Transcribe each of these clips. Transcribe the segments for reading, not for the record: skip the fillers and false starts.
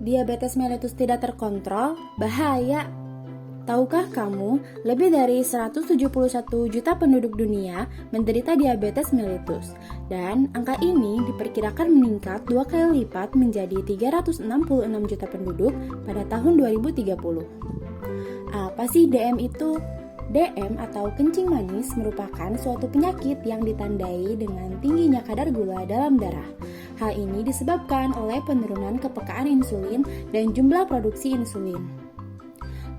Diabetes mellitus tidak terkontrol, bahaya. Tahukah kamu, lebih dari 171 juta penduduk dunia menderita diabetes mellitus, dan angka ini diperkirakan meningkat 2 kali lipat menjadi 366 juta penduduk pada tahun 2030. Apa sih DM itu? DM atau kencing manis merupakan suatu penyakit yang ditandai dengan tingginya kadar gula dalam darah. Hal ini disebabkan oleh penurunan kepekaan insulin dan jumlah produksi insulin.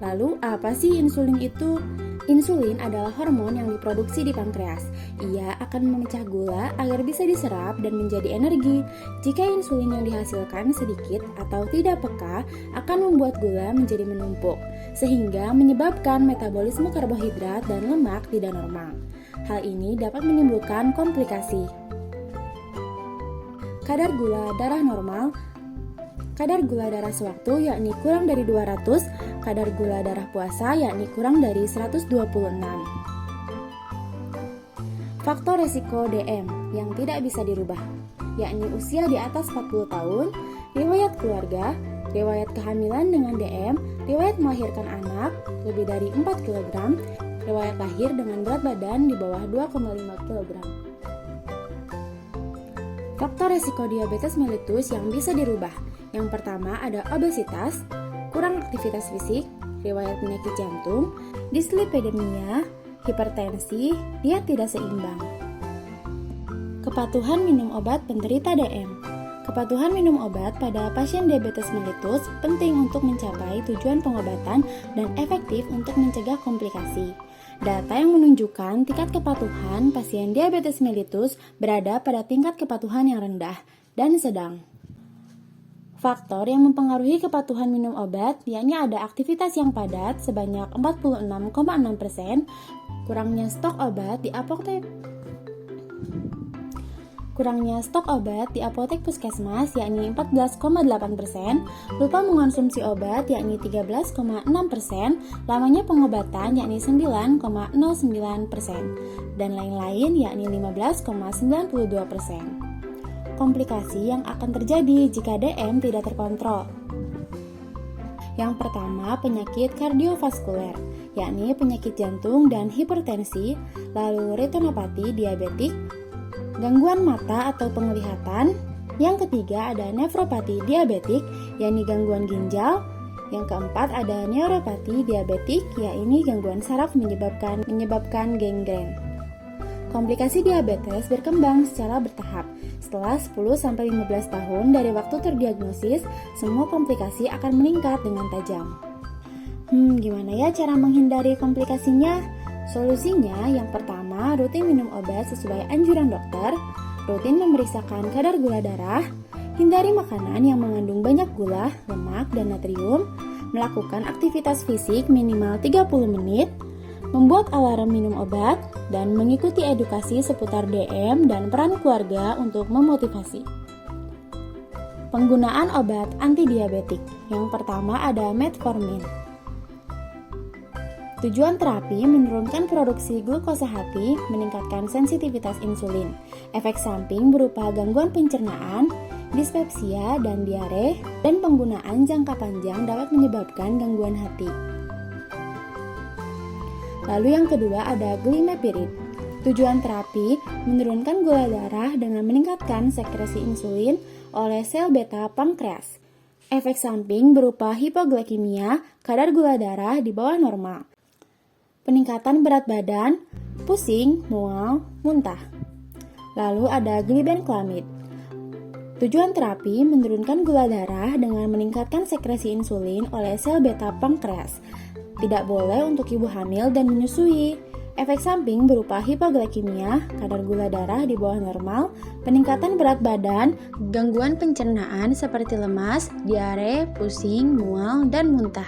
Lalu, apa sih insulin itu? Insulin adalah hormon yang diproduksi di pankreas. Ia akan memecah gula agar bisa diserap dan menjadi energi. Jika insulin yang dihasilkan sedikit atau tidak peka, akan membuat gula menjadi menumpuk, sehingga menyebabkan metabolisme karbohidrat dan lemak tidak normal. Hal ini dapat menimbulkan komplikasi. Kadar gula darah normal. Kadar gula darah sewaktu yakni kurang dari 200, kadar gula darah puasa yakni kurang dari 126. Faktor resiko DM yang tidak bisa dirubah, yakni usia di atas 40 tahun, riwayat keluarga, riwayat kehamilan dengan DM, riwayat melahirkan anak lebih dari 4 kg, riwayat lahir dengan berat badan di bawah 2,5 kg. Faktor resiko diabetes mellitus yang bisa dirubah. Yang pertama ada obesitas, kurang aktivitas fisik, riwayat penyakit jantung, dislipidemia, hipertensi, diet tidak seimbang. Kepatuhan minum obat penderita DM. Kepatuhan minum obat pada pasien diabetes mellitus penting untuk mencapai tujuan pengobatan dan efektif untuk mencegah komplikasi. Data yang menunjukkan tingkat kepatuhan pasien diabetes mellitus berada pada tingkat kepatuhan yang rendah dan sedang. Faktor yang mempengaruhi kepatuhan minum obat yakni ada aktivitas yang padat sebanyak 46,6%, kurangnya stok obat di apotek puskesmas yakni 14,8%, lupa mengonsumsi obat yakni 13,6%, lamanya pengobatan yakni 9,09%, dan lain-lain yakni 15,92%. Komplikasi yang akan terjadi jika DM tidak terkontrol. Yang pertama, penyakit kardiovaskuler, yakni penyakit jantung dan hipertensi, lalu retinopati diabetik, gangguan mata atau penglihatan. Yang ketiga ada nefropati diabetik, yakni gangguan ginjal. Yang keempat ada neuropati diabetik, yakni gangguan saraf menyebabkan gangren. Komplikasi diabetes berkembang secara bertahap. Setelah 10-15 tahun dari waktu terdiagnosis, semua komplikasi akan meningkat dengan tajam. Gimana ya cara menghindari komplikasinya? Solusinya yang pertama, rutin minum obat sesuai anjuran dokter, rutin memeriksakan kadar gula darah, hindari makanan yang mengandung banyak gula, lemak, dan natrium, melakukan aktivitas fisik minimal 30 menit, membuat alarm minum obat, dan mengikuti edukasi seputar DM dan peran keluarga untuk memotivasi. Penggunaan obat antidiabetik. Yang pertama ada metformin. Tujuan terapi menurunkan produksi glukosa hati, meningkatkan sensitivitas insulin. Efek samping berupa gangguan pencernaan, dispepsia dan diare, dan penggunaan jangka panjang dapat menyebabkan gangguan hati. Lalu yang kedua ada glimepiride. Tujuan terapi menurunkan gula darah dengan meningkatkan sekresi insulin oleh sel beta pankreas. Efek samping berupa hipoglikemia, kadar gula darah di bawah normal. Peningkatan berat badan, pusing, mual, muntah. Lalu ada glibenclamide. Tujuan terapi menurunkan gula darah dengan meningkatkan sekresi insulin oleh sel beta pankreas. Tidak boleh untuk ibu hamil dan menyusui. Efek samping berupa hipoglikemia, kadar gula darah di bawah normal, peningkatan berat badan, gangguan pencernaan seperti lemas, diare, pusing, mual, dan muntah.